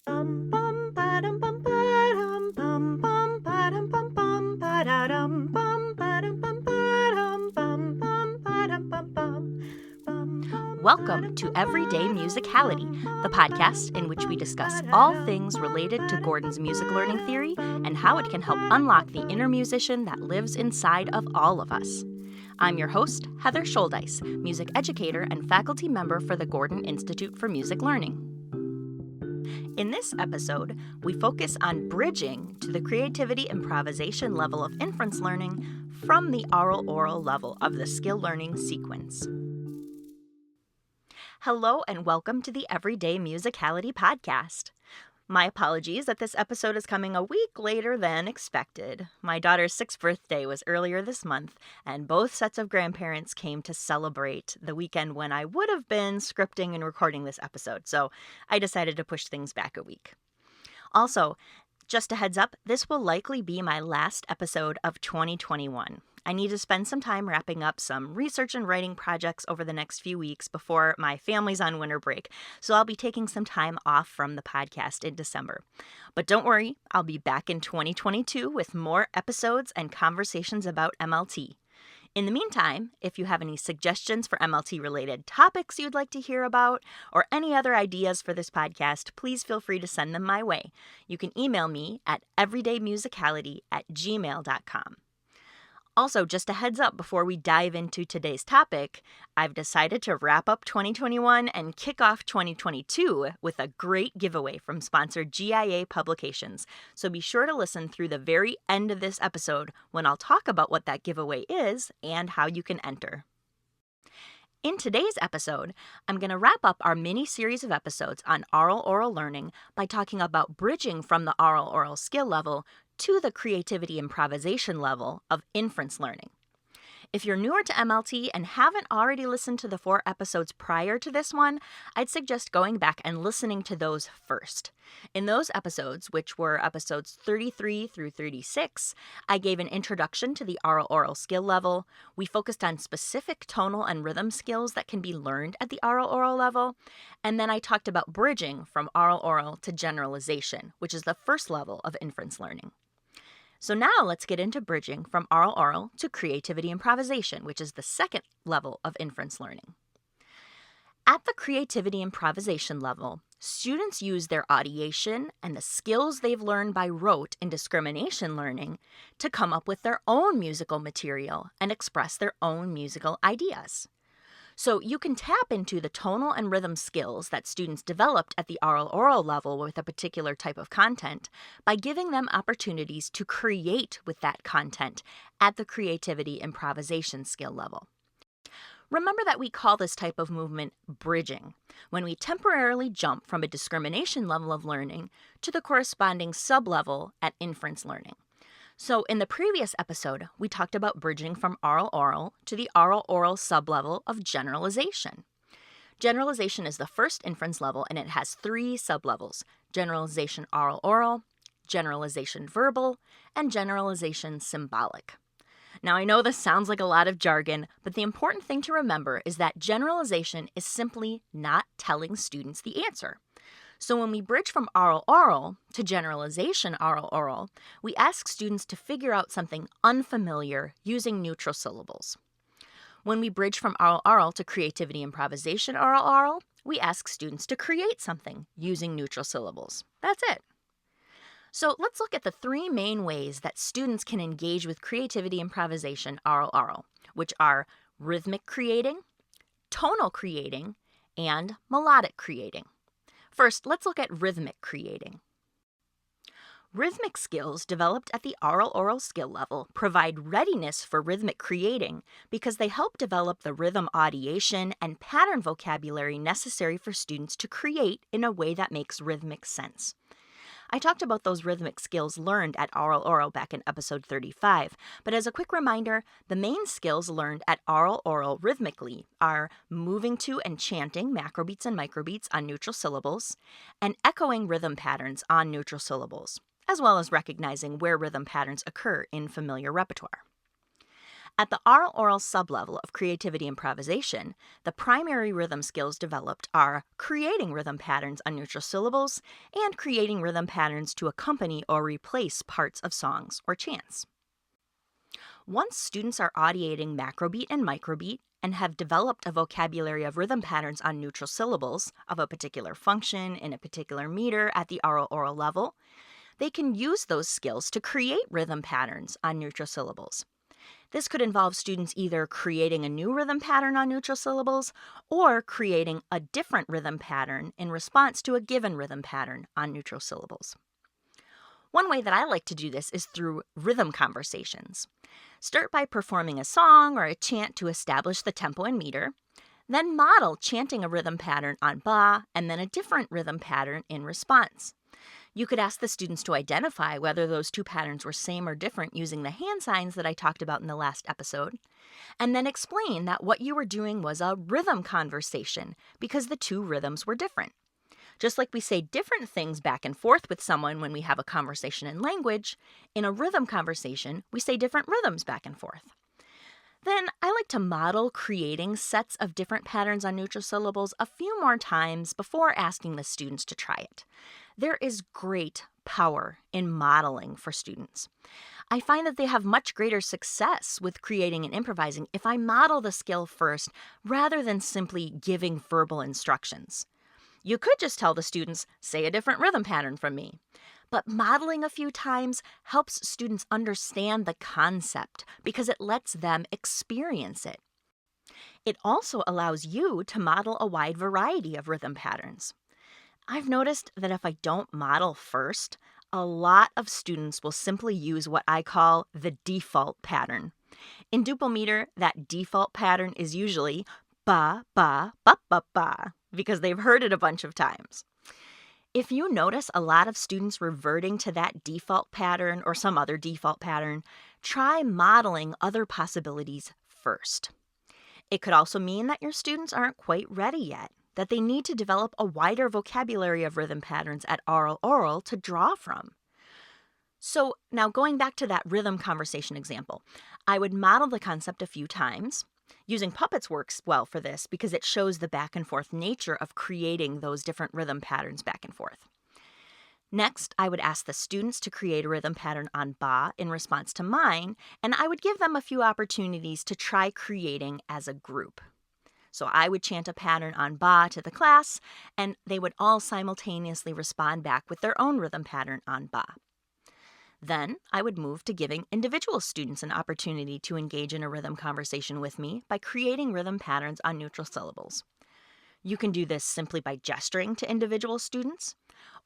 Bum bum ba-dum bum ba-dum bum bum ba-dum bum bum ba-da-dum bum ba-dum bum ba-dum bum bum ba-dum bum bum. Welcome to Everyday Musicality, the podcast in which we discuss all things related to Gordon's music learning theory and how it can help unlock the inner musician that lives inside of all of us. I'm your host, Heather Shouldice, music educator and faculty member for the Gordon Institute for Music Learning. In this episode, we focus on bridging to the creativity improvisation level of inference learning from the aural level of the skill learning sequence. Hello and welcome to the Everyday Musicality podcast. My apologies that this episode is coming a week later than expected. My daughter's 6th birthday was earlier this month, and both sets of grandparents came to celebrate the weekend when I would have been scripting and recording this episode, so I decided to push things back a week. Also, just a heads up, this will likely be my last episode of 2021. I need to spend some time wrapping up some research and writing projects over the next few weeks before my family's on winter break, so I'll be taking some time off from the podcast in December. But don't worry, I'll be back in 2022 with more episodes and conversations about MLT. In the meantime, if you have any suggestions for MLT-related topics you'd like to hear about, or any other ideas for this podcast, please feel free to send them my way. You can email me at everydaymusicality@gmail.com. Also, just a heads up before we dive into today's topic, I've decided to wrap up 2021 and kick off 2022 with a great giveaway from sponsor GIA Publications. So be sure to listen through the very end of this episode when I'll talk about what that giveaway is and how you can enter. In today's episode, I'm going to wrap up our mini-series of episodes on aural learning by talking about bridging from the aural skill level to the creativity improvisation level of inference learning. If you're newer to MLT and haven't already listened to the 4 episodes prior to this one, I'd suggest going back and listening to those first. In those episodes, which were episodes 33 through 36, I gave an introduction to the aural skill level. We focused on specific tonal and rhythm skills that can be learned at the aural level. And then I talked about bridging from aural to generalization, which is the first level of inference learning. So now let's get into bridging from aural to creativity improvisation, which is the second level of inference learning. At the creativity improvisation level, students use their audiation and the skills they've learned by rote in discrimination learning to come up with their own musical material and express their own musical ideas. So you can tap into the tonal and rhythm skills that students developed at the aural level with a particular type of content by giving them opportunities to create with that content at the creativity improvisation skill level. Remember that we call this type of movement bridging, when we temporarily jump from a discrimination level of learning to the corresponding sublevel at inference learning. So in the previous episode, we talked about bridging from aural to the aural sublevel of generalization. Generalization is the first inference level, and it has 3 sublevels: generalization aural, generalization verbal, and generalization symbolic. Now, I know this sounds like a lot of jargon, but the important thing to remember is that generalization is simply not telling students the answer. So when we bridge from aural to generalization aural, we ask students to figure out something unfamiliar using neutral syllables. When we bridge from aural to creativity improvisation aural, we ask students to create something using neutral syllables. That's it. So let's look at the 3 main ways that students can engage with creativity improvisation aural, which are rhythmic creating, tonal creating, and melodic creating. First, let's look at rhythmic creating. Rhythmic skills developed at the aural skill level provide readiness for rhythmic creating because they help develop the rhythm audiation and pattern vocabulary necessary for students to create in a way that makes rhythmic sense. I talked about those rhythmic skills learned at aural back in episode 35, but as a quick reminder, the main skills learned at aural rhythmically are moving to and chanting macrobeats and microbeats on neutral syllables, and echoing rhythm patterns on neutral syllables, as well as recognizing where rhythm patterns occur in familiar repertoire. At the Aural sublevel of creativity improvisation, the primary rhythm skills developed are creating rhythm patterns on neutral syllables and creating rhythm patterns to accompany or replace parts of songs or chants. Once students are audiating macrobeat and microbeat and have developed a vocabulary of rhythm patterns on neutral syllables of a particular function in a particular meter at the Aural level, they can use those skills to create rhythm patterns on neutral syllables. This could involve students either creating a new rhythm pattern on neutral syllables or creating a different rhythm pattern in response to a given rhythm pattern on neutral syllables. One way that I like to do this is through rhythm conversations. Start by performing a song or a chant to establish the tempo and meter, then model chanting a rhythm pattern on ba and then a different rhythm pattern in response. You could ask the students to identify whether those two patterns were same or different using the hand signs that I talked about in the last episode, and then explain that what you were doing was a rhythm conversation because the two rhythms were different. Just like we say different things back and forth with someone when we have a conversation in language, in a rhythm conversation, we say different rhythms back and forth. Then I like to model creating sets of different patterns on neutral syllables a few more times before asking the students to try it. There is great power in modeling for students. I find that they have much greater success with creating and improvising if I model the skill first rather than simply giving verbal instructions. You could just tell the students, say a different rhythm pattern from me. But modeling a few times helps students understand the concept because it lets them experience it. It also allows you to model a wide variety of rhythm patterns. I've noticed that if I don't model first, a lot of students will simply use what I call the default pattern. In duple meter, that default pattern is usually ba, ba, ba, ba, ba, because they've heard it a bunch of times. If you notice a lot of students reverting to that default pattern or some other default pattern, try modeling other possibilities first. It could also mean that your students aren't quite ready yet, that they need to develop a wider vocabulary of rhythm patterns at Aural to draw from. So now going back to that rhythm conversation example, I would model the concept a few times. Using puppets works well for this because it shows the back and forth nature of creating those different rhythm patterns back and forth. Next, I would ask the students to create a rhythm pattern on ba in response to mine, and I would give them a few opportunities to try creating as a group. So I would chant a pattern on ba to the class, and they would all simultaneously respond back with their own rhythm pattern on ba. Then I would move to giving individual students an opportunity to engage in a rhythm conversation with me by creating rhythm patterns on neutral syllables. You can do this simply by gesturing to individual students,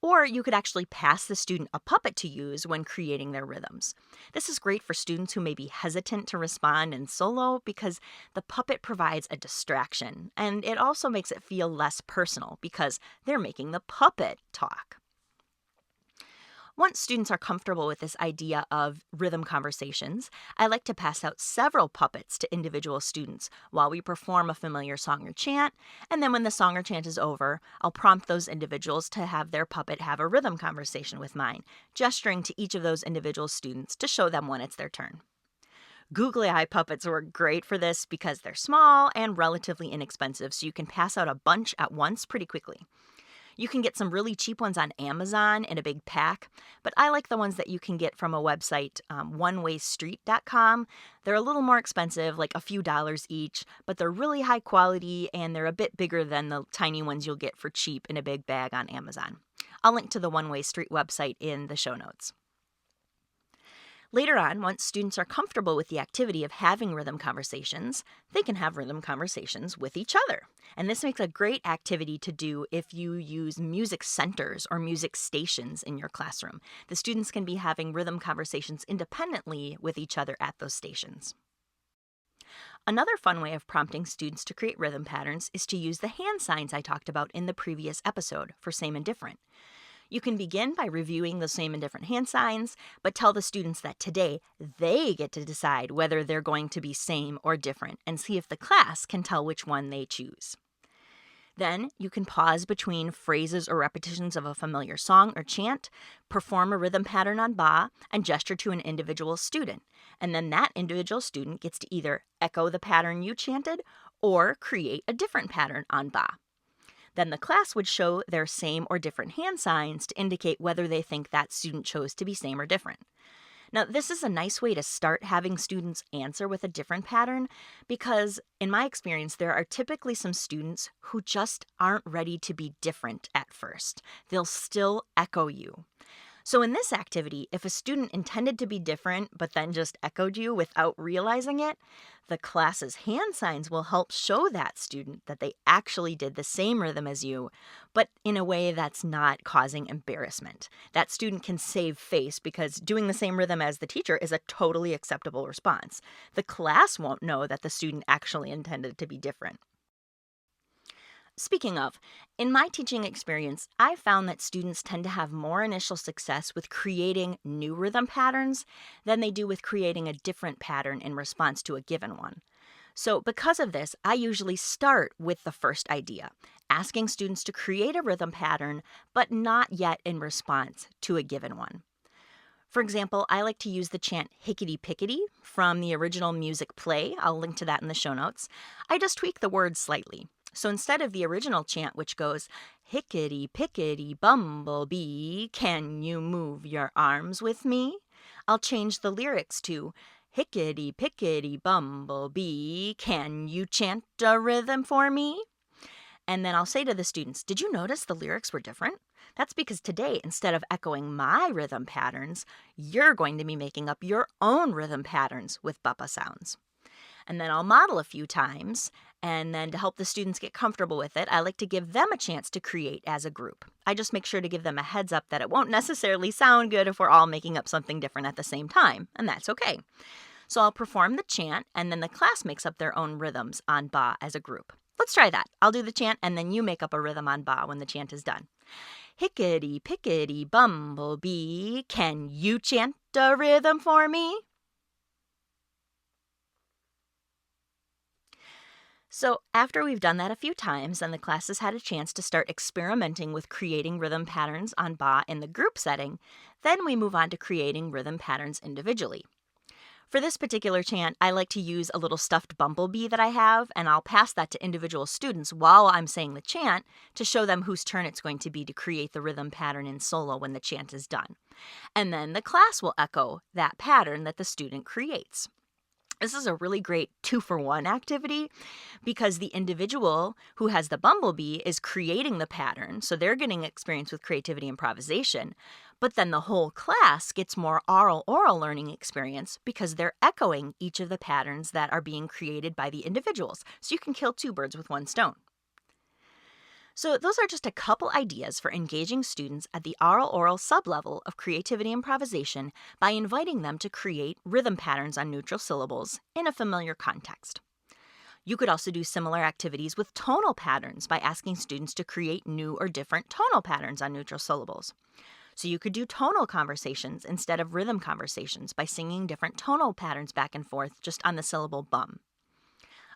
or you could actually pass the student a puppet to use when creating their rhythms. This is great for students who may be hesitant to respond in solo because the puppet provides a distraction, and it also makes it feel less personal because they're making the puppet talk. Once students are comfortable with this idea of rhythm conversations, I like to pass out several puppets to individual students while we perform a familiar song or chant, and then when the song or chant is over, I'll prompt those individuals to have their puppet have a rhythm conversation with mine, gesturing to each of those individual students to show them when it's their turn. Googly eye puppets work great for this because they're small and relatively inexpensive, so you can pass out a bunch at once pretty quickly. You can get some really cheap ones on Amazon in a big pack, but I like the ones that you can get from a website, onewaystreet.com. They're a little more expensive, like a few dollars each, but they're really high quality and they're a bit bigger than the tiny ones you'll get for cheap in a big bag on Amazon. I'll link to the One Way Street website in the show notes. Later on, once students are comfortable with the activity of having rhythm conversations, they can have rhythm conversations with each other. And this makes a great activity to do if you use music centers or music stations in your classroom. The students can be having rhythm conversations independently with each other at those stations. Another fun way of prompting students to create rhythm patterns is to use the hand signs I talked about in the previous episode for same and different. You can begin by reviewing the same and different hand signs, but tell the students that today they get to decide whether they're going to be same or different and see if the class can tell which one they choose. Then you can pause between phrases or repetitions of a familiar song or chant, perform a rhythm pattern on ba, and gesture to an individual student. And then that individual student gets to either echo the pattern you chanted or create a different pattern on ba. Then the class would show their same or different hand signs to indicate whether they think that student chose to be same or different. Now, this is a nice way to start having students answer with a different pattern because, in my experience, there are typically some students who just aren't ready to be different at first. They'll still echo you. So in this activity, if a student intended to be different but then just echoed you without realizing it, the class's hand signs will help show that student that they actually did the same rhythm as you, but in a way that's not causing embarrassment. That student can save face because doing the same rhythm as the teacher is a totally acceptable response. The class won't know that the student actually intended to be different. Speaking of, in my teaching experience, I found that students tend to have more initial success with creating new rhythm patterns than they do with creating a different pattern in response to a given one. So because of this, I usually start with the first idea, asking students to create a rhythm pattern, but not yet in response to a given one. For example, I like to use the chant Hickety Pickety from the original music play. I'll link to that in the show notes. I just tweak the words slightly. So instead of the original chant, which goes, "Hickety pickety bumblebee, can you move your arms with me?" I'll change the lyrics to, "Hickety pickety bumblebee, can you chant a rhythm for me?" And then I'll say to the students, did you notice the lyrics were different? That's because today, instead of echoing my rhythm patterns, you're going to be making up your own rhythm patterns with buppa sounds. And then I'll model a few times, and then to help the students get comfortable with it, I like to give them a chance to create as a group. I just make sure to give them a heads up that it won't necessarily sound good if we're all making up something different at the same time, and that's okay. So I'll perform the chant, and then the class makes up their own rhythms on ba as a group. Let's try that. I'll do the chant, and then you make up a rhythm on ba when the chant is done. Hickety pickety bumblebee, can you chant a rhythm for me? So after we've done that a few times and the class has had a chance to start experimenting with creating rhythm patterns on ba in the group setting, then we move on to creating rhythm patterns individually. For this particular chant, I like to use a little stuffed bumblebee that I have, and I'll pass that to individual students while I'm saying the chant to show them whose turn it's going to be to create the rhythm pattern in solo when the chant is done. And then the class will echo that pattern that the student creates. This is a really great 2-for-1 activity because the individual who has the bumblebee is creating the pattern, so they're getting experience with creativity improvisation, but then the whole class gets more oral learning experience because they're echoing each of the patterns that are being created by the individuals. So you can kill 2 birds with 1 stone. So those are just a couple ideas for engaging students at the Aural sublevel of creativity improvisation by inviting them to create rhythm patterns on neutral syllables in a familiar context. You could also do similar activities with tonal patterns by asking students to create new or different tonal patterns on neutral syllables. So you could do tonal conversations instead of rhythm conversations by singing different tonal patterns back and forth just on the syllable bum.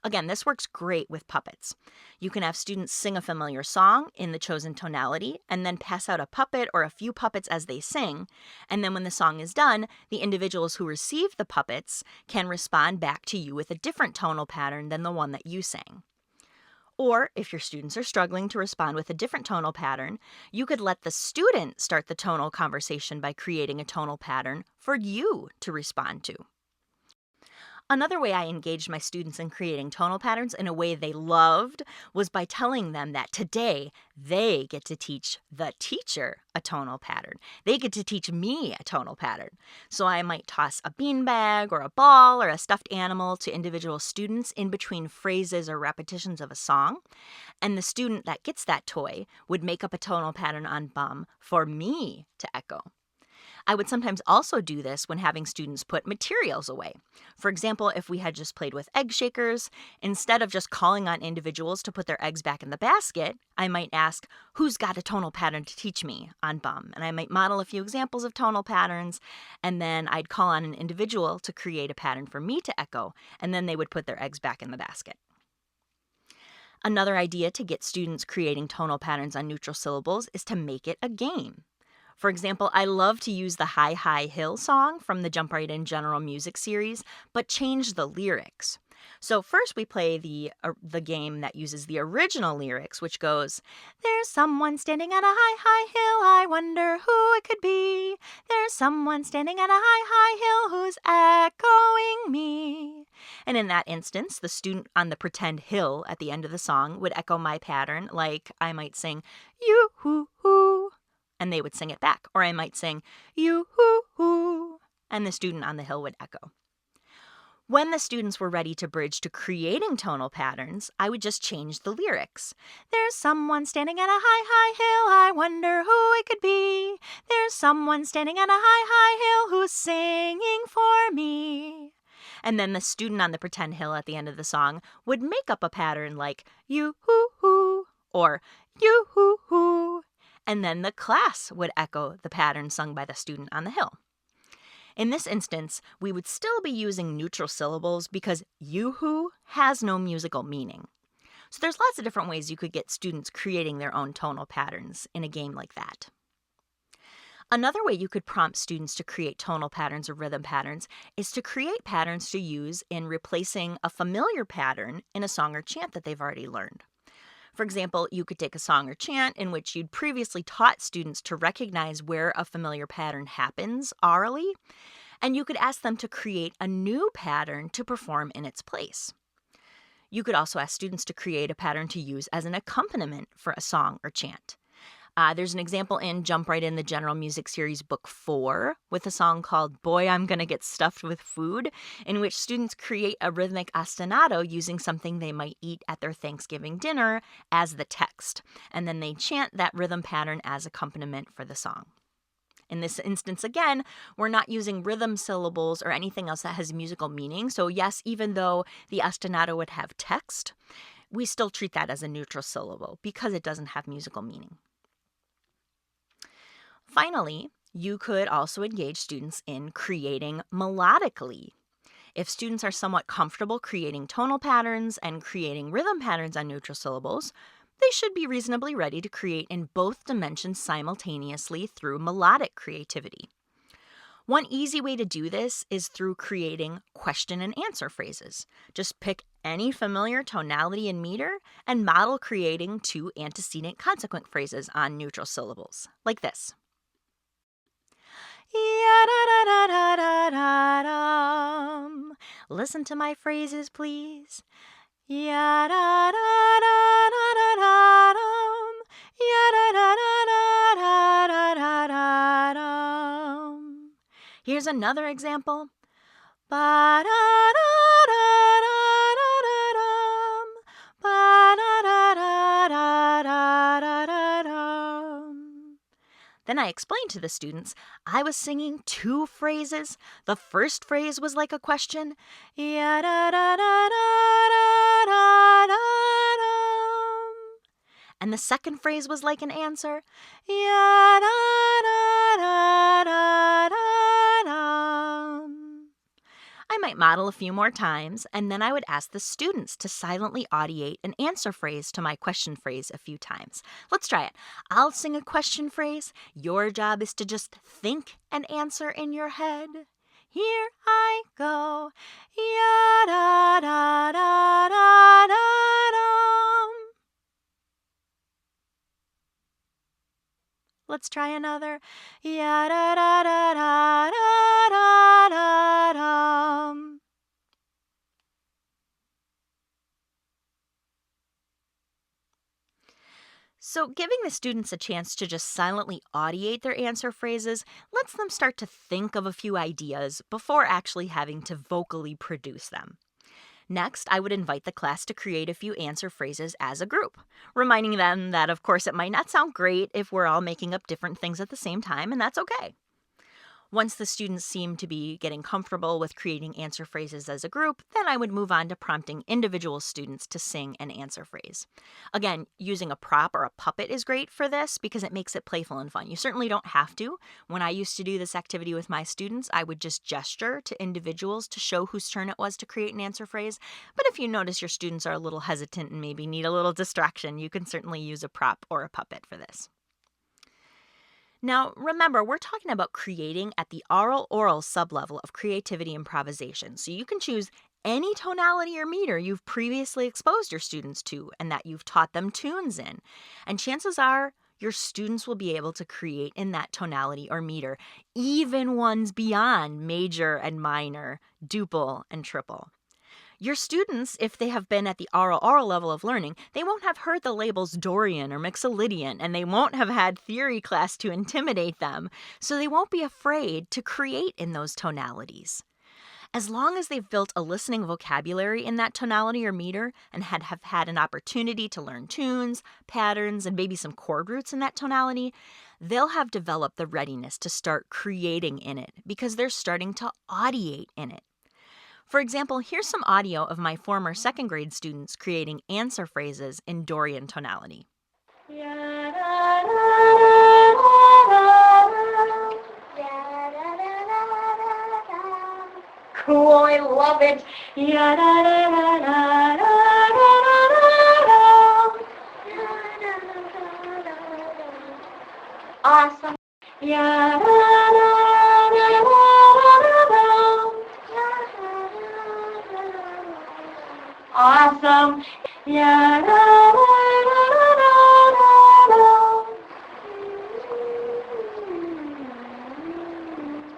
Again, this works great with puppets. You can have students sing a familiar song in the chosen tonality and then pass out a puppet or a few puppets as they sing. And then when the song is done, the individuals who receive the puppets can respond back to you with a different tonal pattern than the one that you sang. Or if your students are struggling to respond with a different tonal pattern, you could let the student start the tonal conversation by creating a tonal pattern for you to respond to. Another way I engaged my students in creating tonal patterns in a way they loved was by telling them that today they get to teach the teacher a tonal pattern. They get to teach me a tonal pattern. So I might toss a beanbag or a ball or a stuffed animal to individual students in between phrases or repetitions of a song. And the student that gets that toy would make up a tonal pattern on bum for me to echo. I would sometimes also do this when having students put materials away. For example, if we had just played with egg shakers, instead of just calling on individuals to put their eggs back in the basket, I might ask, who's got a tonal pattern to teach me on bum? And I might model a few examples of tonal patterns, and then I'd call on an individual to create a pattern for me to echo, and then they would put their eggs back in the basket. Another idea to get students creating tonal patterns on neutral syllables is to make it a game. For example, I love to use the High High Hill song from the Jump Right In General Music series, but change the lyrics. So first we play the game that uses the original lyrics, which goes, "There's someone standing on a high, high hill, I wonder who it could be. There's someone standing on a high, high hill who's echoing me." And in that instance, the student on the pretend hill at the end of the song would echo my pattern, like I might sing, "You-hoo-hoo," and they would sing it back. Or I might sing, "You-hoo-hoo," and the student on the hill would echo. When the students were ready to bridge to creating tonal patterns, I would just change the lyrics. "There's someone standing on a high, high hill, I wonder who it could be. There's someone standing on a high, high hill who's singing for me." And then the student on the pretend hill at the end of the song would make up a pattern like "you-hoo-hoo" or "you-hoo-hoo," and then the class would echo the pattern sung by the student on the hill. In this instance, we would still be using neutral syllables because yoo-hoo has no musical meaning. So there's lots of different ways you could get students creating their own tonal patterns in a game like that. Another way you could prompt students to create tonal patterns or rhythm patterns is to create patterns to use in replacing a familiar pattern in a song or chant that they've already learned. For example, you could take a song or chant in which you'd previously taught students to recognize where a familiar pattern happens aurally, and you could ask them to create a new pattern to perform in its place. You could also ask students to create a pattern to use as an accompaniment for a song or chant. There's an example in Jump Right In the General Music Series Book 4 with a song called "Boy, I'm Gonna Get Stuffed with Food," in which students create a rhythmic ostinato using something they might eat at their Thanksgiving dinner as the text, and then they chant that rhythm pattern as accompaniment for the song. In this instance, again, we're not using rhythm syllables or anything else that has musical meaning, so yes, even though the ostinato would have text, we still treat that as a neutral syllable because it doesn't have musical meaning. Finally, you could also engage students in creating melodically. If students are somewhat comfortable creating tonal patterns and creating rhythm patterns on neutral syllables, they should be reasonably ready to create in both dimensions simultaneously through melodic creativity. One easy way to do this is through creating question and answer phrases. Just pick any familiar tonality and meter and model creating two antecedent consequent phrases on neutral syllables, like this. Ya-da-da-da-da-da-dum. Listen to my phrases, please. Ya-da-da-da-da-da-dum. Ya-da-da-da-da-da-da-dum. Here's another example. Ba-da-da-da-da-da-dum. Ba-da-da-da-da-da-da-dum. Then I explained to the students I was singing two phrases. The first phrase was like a question, ya-da-da-da-da-da-da-dum. And the second phrase was like an answer, ya-da-da-da-da-dum. I might model a few more times, and then I would ask the students to silently audiate an answer phrase to my question phrase a few times. Let's try it. I'll sing a question phrase. Your job is to just think an answer in your head. Here I go. Ya-da-da-da-da-dum. Let's try another. Ya-da-da-da-da-da-da-dum. So giving the students a chance to just silently audiate their answer phrases lets them start to think of a few ideas before actually having to vocally produce them. Next, I would invite the class to create a few answer phrases as a group, reminding them that, of course, it might not sound great if we're all making up different things at the same time, and that's okay. Once the students seemed to be getting comfortable with creating answer phrases as a group, then I would move on to prompting individual students to sing an answer phrase. Again, using a prop or a puppet is great for this because it makes it playful and fun. You certainly don't have to. When I used to do this activity with my students, I would just gesture to individuals to show whose turn it was to create an answer phrase. But if you notice your students are a little hesitant and maybe need a little distraction, you can certainly use a prop or a puppet for this. Now, remember, we're talking about creating at the aural sublevel of creativity improvisation. So you can choose any tonality or meter you've previously exposed your students to and that you've taught them tunes in. And chances are your students will be able to create in that tonality or meter, even ones beyond major and minor, duple and triple. Your students, if they have been at the aural level of learning, they won't have heard the labels Dorian or Mixolydian, and they won't have had theory class to intimidate them, so they won't be afraid to create in those tonalities. As long as they've built a listening vocabulary in that tonality or meter and have had an opportunity to learn tunes, patterns, and maybe some chord roots in that tonality, they'll have developed the readiness to start creating in it because they're starting to audiate in it. For example, here's some audio of my former second grade students creating answer phrases in Dorian tonality. Cool, I love it. Awesome. Awesome.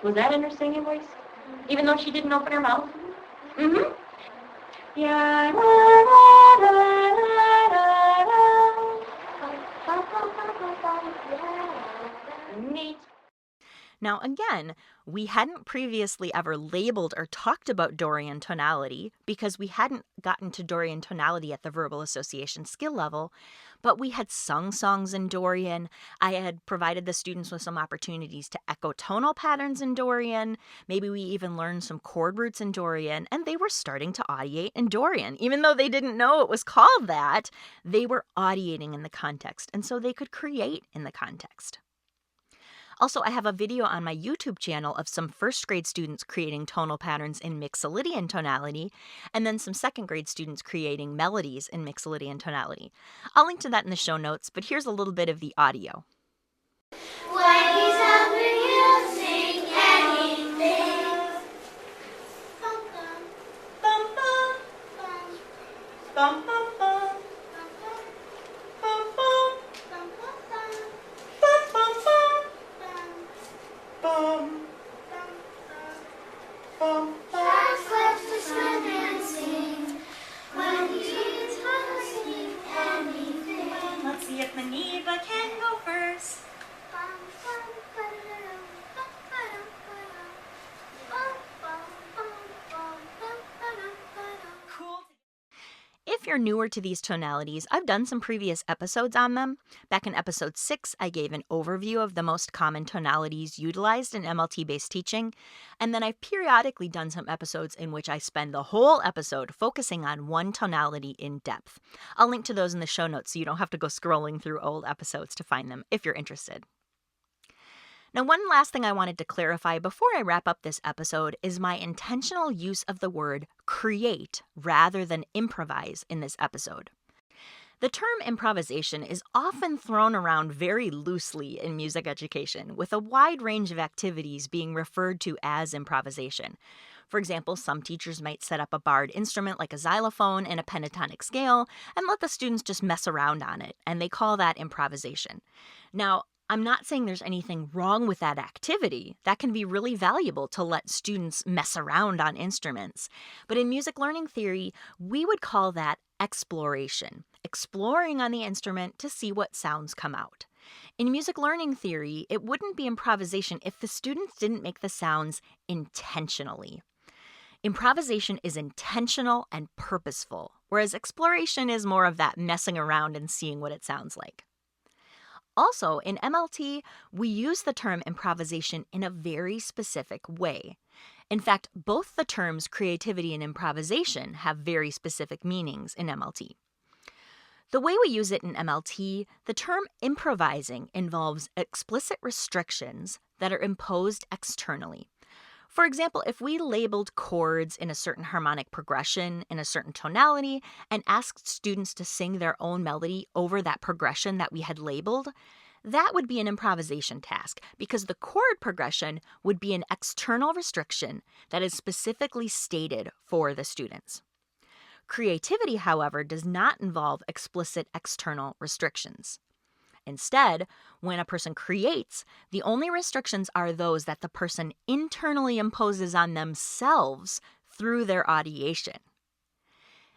Was that in her singing voice? Even though she didn't open her mouth? Mm-hmm. Neat. Now again, we hadn't previously ever labeled or talked about Dorian tonality because we hadn't gotten to Dorian tonality at the verbal association skill level, but we had sung songs in Dorian. I had provided the students with some opportunities to echo tonal patterns in Dorian. Maybe we even learned some chord roots in Dorian, and they were starting to audiate in Dorian. Even though they didn't know it was called that, they were audiating in the context, and so they could create in the context. Also, I have a video on my YouTube channel of some first grade students creating tonal patterns in Mixolydian tonality, and then some second grade students creating melodies in Mixolydian tonality. I'll link to that in the show notes, but here's a little bit of the audio. When he's hungry, he'll sing anything. Bum, bum, bum, bum, bum, bum, bum. Sharks love to swim and sing. When he's hungry, anything. Let's see if Maniva can go first. Cool. If you're newer to these tonalities, I've done some previous episodes on them. Back in episode 6, I gave an overview of the most common tonalities utilized in MLT-based teaching, and then I've periodically done some episodes in which I spend the whole episode focusing on one tonality in depth. I'll link to those in the show notes so you don't have to go scrolling through old episodes to find them if you're interested. Now, one last thing I wanted to clarify before I wrap up this episode is my intentional use of the word create rather than improvise in this episode. The term improvisation is often thrown around very loosely in music education, with a wide range of activities being referred to as improvisation. For example, some teachers might set up a barred instrument like a xylophone in a pentatonic scale and let the students just mess around on it, and they call that improvisation. Now, I'm not saying there's anything wrong with that activity. That can be really valuable to let students mess around on instruments. But in music learning theory, we would call that exploration, exploring on the instrument to see what sounds come out. In music learning theory, it wouldn't be improvisation if the students didn't make the sounds intentionally. Improvisation is intentional and purposeful, whereas exploration is more of that messing around and seeing what it sounds like. Also, in MLT, we use the term improvisation in a very specific way. In fact, both the terms creativity and improvisation have very specific meanings in MLT. The way we use it in MLT, the term improvising involves explicit restrictions that are imposed externally. For example, if we labeled chords in a certain harmonic progression in a certain tonality and asked students to sing their own melody over that progression that we had labeled, that would be an improvisation task because the chord progression would be an external restriction that is specifically stated for the students. Creativity, however, does not involve explicit external restrictions. Instead, when a person creates, the only restrictions are those that the person internally imposes on themselves through their audiation.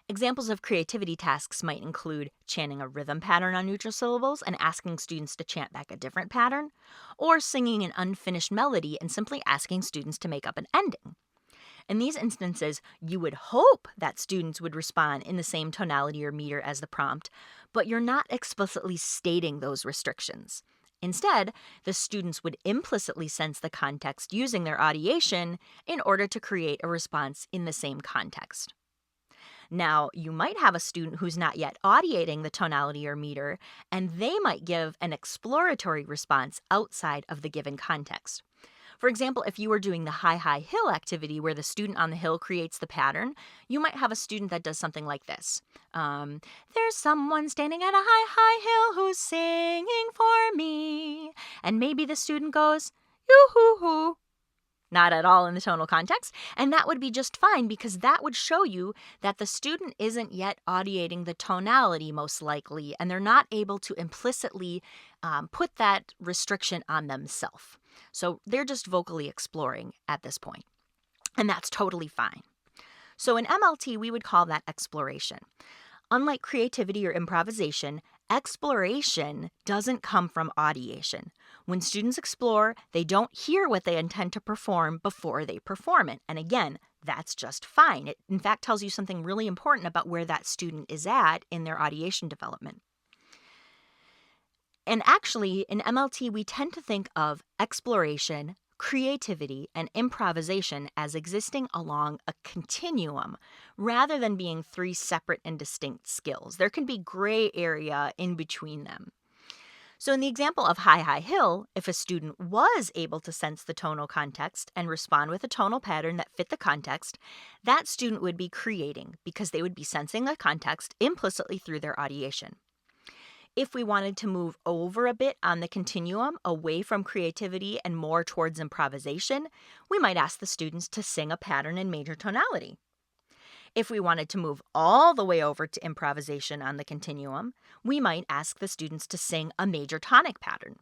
Examples of creativity tasks might include chanting a rhythm pattern on neutral syllables and asking students to chant back a different pattern, or singing an unfinished melody and simply asking students to make up an ending. In these instances, you would hope that students would respond in the same tonality or meter as the prompt, but you're not explicitly stating those restrictions. Instead, the students would implicitly sense the context using their audiation in order to create a response in the same context. Now, you might have a student who's not yet audiating the tonality or meter, and they might give an exploratory response outside of the given context. For example, if you were doing the high, high hill activity where the student on the hill creates the pattern, you might have a student that does something like this. There's someone standing at a high, high hill who's singing for me. And maybe the student goes, yoo-hoo-hoo. Not at all in the tonal context, and that would be just fine because that would show you that the student isn't yet audiating the tonality most likely, and they're not able to implicitly put that restriction on themselves. So they're just vocally exploring at this point, and that's totally fine. So in MLT, we would call that exploration. Unlike creativity or improvisation, exploration doesn't come from audiation. When students explore, they don't hear what they intend to perform before they perform it. And again, that's just fine. It, in fact, tells you something really important about where that student is at in their audiation development. And actually, in MLT, we tend to think of exploration, creativity, and improvisation as existing along a continuum rather than being three separate and distinct skills. There can be gray area in between them. So in the example of high, high hill, if a student was able to sense the tonal context and respond with a tonal pattern that fit the context, that student would be creating because they would be sensing the context implicitly through their audiation. If we wanted to move over a bit on the continuum, away from creativity and more towards improvisation, we might ask the students to sing a pattern in major tonality. If we wanted to move all the way over to improvisation on the continuum, we might ask the students to sing a major tonic pattern.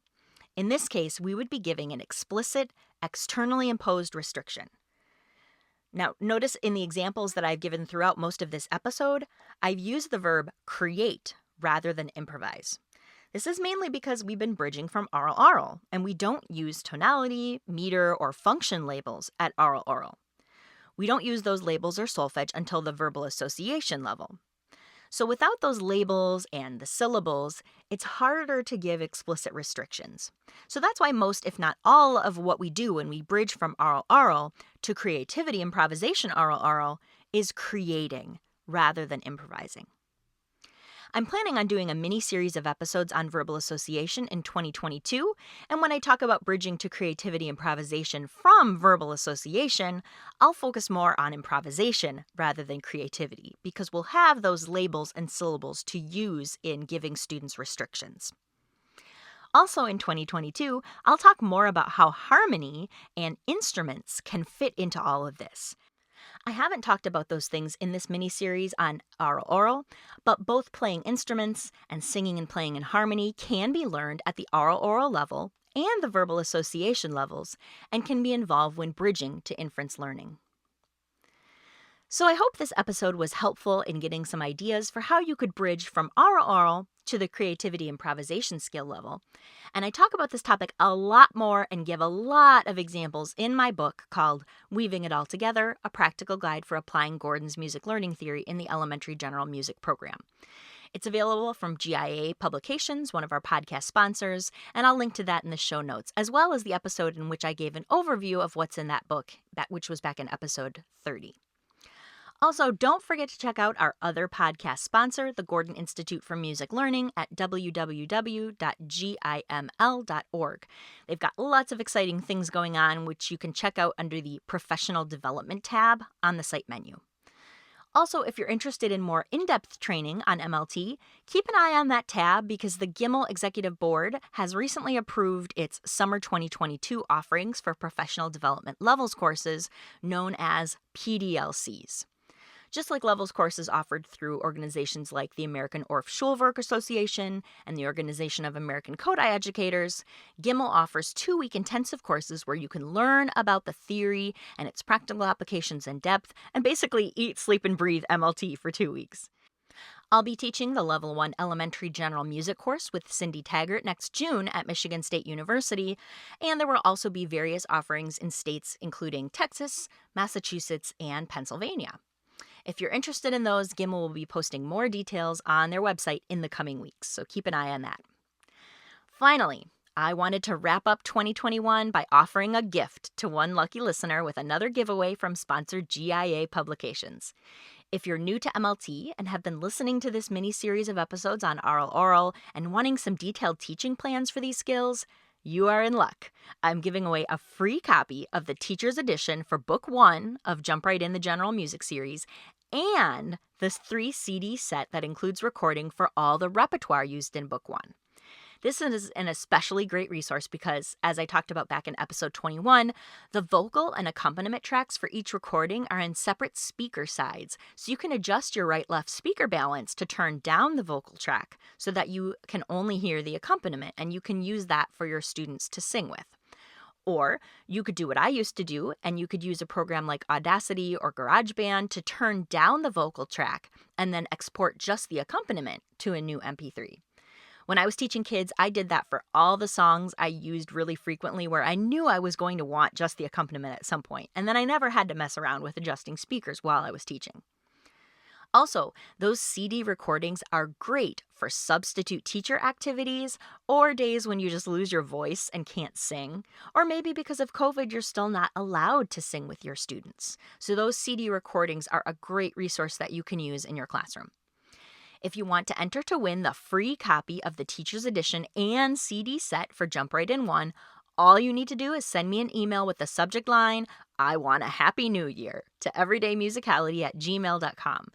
In this case, we would be giving an explicit, externally imposed restriction. Now, notice in the examples that I've given throughout most of this episode, I've used the verb create rather than improvise. This is mainly because we've been bridging from aural, and we don't use tonality, meter, or function labels at aural. We don't use those labels or solfege until the verbal association level. So without those labels and the syllables, it's harder to give explicit restrictions. So that's why most, if not all, of what we do when we bridge from aural to creativity, improvisation, aural is creating rather than improvising. I'm planning on doing a mini-series of episodes on verbal association in 2022, and when I talk about bridging to creativity improvisation from verbal association, I'll focus more on improvisation rather than creativity, because we'll have those labels and syllables to use in giving students restrictions. Also in 2022, I'll talk more about how harmony and instruments can fit into all of this. I haven't talked about those things in this mini-series on aural, but both playing instruments and singing and playing in harmony can be learned at the aural level and the verbal association levels and can be involved when bridging to inference learning. So I hope this episode was helpful in getting some ideas for how you could bridge from aural to the creativity improvisation skill level. And I talk about this topic a lot more and give a lot of examples in my book called Weaving It All Together, A Practical Guide for Applying Gordon's Music Learning Theory in the Elementary General Music Program. It's available from GIA Publications, one of our podcast sponsors, and I'll link to that in the show notes, as well as the episode in which I gave an overview of what's in that book, which was back in episode 30. Also, don't forget to check out our other podcast sponsor, the Gordon Institute for Music Learning, at www.giml.org. They've got lots of exciting things going on, which you can check out under the Professional Development tab on the site menu. Also, if you're interested in more in-depth training on MLT, keep an eye on that tab because the GIML Executive Board has recently approved its Summer 2022 offerings for professional development levels courses known as PDLCs. Just like levels courses offered through organizations like the American Orff Schulwerk Association and the Organization of American Kodály Educators, GIML offers 2-week intensive courses where you can learn about the theory and its practical applications in depth and basically eat, sleep, and breathe MLT for 2 weeks. I'll be teaching the Level 1 Elementary General Music course with Cindy Taggart next June at Michigan State University, and there will also be various offerings in states including Texas, Massachusetts, and Pennsylvania. If you're interested in those, GIML will be posting more details on their website in the coming weeks, so keep an eye on that. Finally, I wanted to wrap up 2021 by offering a gift to one lucky listener with another giveaway from sponsor GIA Publications. If you're new to MLT and have been listening to this mini-series of episodes on Aural and wanting some detailed teaching plans for these skills, you are in luck. I'm giving away a free copy of the Teacher's Edition for Book 1 of Jump Right In the General Music series and this 3 CD set that includes recording for all the repertoire used in Book 1. This is an especially great resource because, as I talked about back in episode 21, the vocal and accompaniment tracks for each recording are in separate speaker sides, so you can adjust your right-left speaker balance to turn down the vocal track so that you can only hear the accompaniment, and you can use that for your students to sing with. Or you could do what I used to do, and you could use a program like Audacity or GarageBand to turn down the vocal track and then export just the accompaniment to a new MP3. When I was teaching kids, I did that for all the songs I used really frequently where I knew I was going to want just the accompaniment at some point, and then I never had to mess around with adjusting speakers while I was teaching. Also, those CD recordings are great for substitute teacher activities or days when you just lose your voice and can't sing, or maybe because of COVID you're still not allowed to sing with your students. So those CD recordings are a great resource that you can use in your classroom. If you want to enter to win the free copy of the Teacher's Edition and CD set for Jump Right In 1, all you need to do is send me an email with the subject line, "I want a Happy New Year," to everydaymusicality@gmail.com.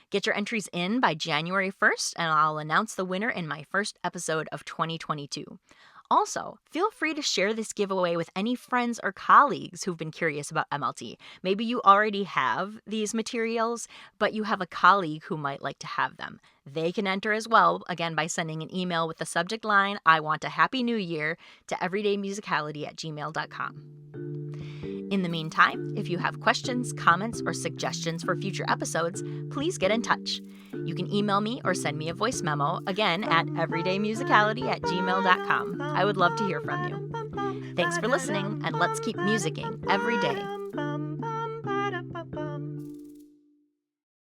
Get your entries in by January 1st, and I'll announce the winner in my first episode of 2022. Also, feel free to share this giveaway with any friends or colleagues who've been curious about MLT. Maybe you already have these materials, but you have a colleague who might like to have them. They can enter as well, again, by sending an email with the subject line, "I want a Happy New Year," to everydaymusicality@gmail.com. In the meantime, if you have questions, comments, or suggestions for future episodes, please get in touch. You can email me or send me a voice memo, again, at everydaymusicality@gmail.com. I would love to hear from you. Thanks for listening, and let's keep musicking every day.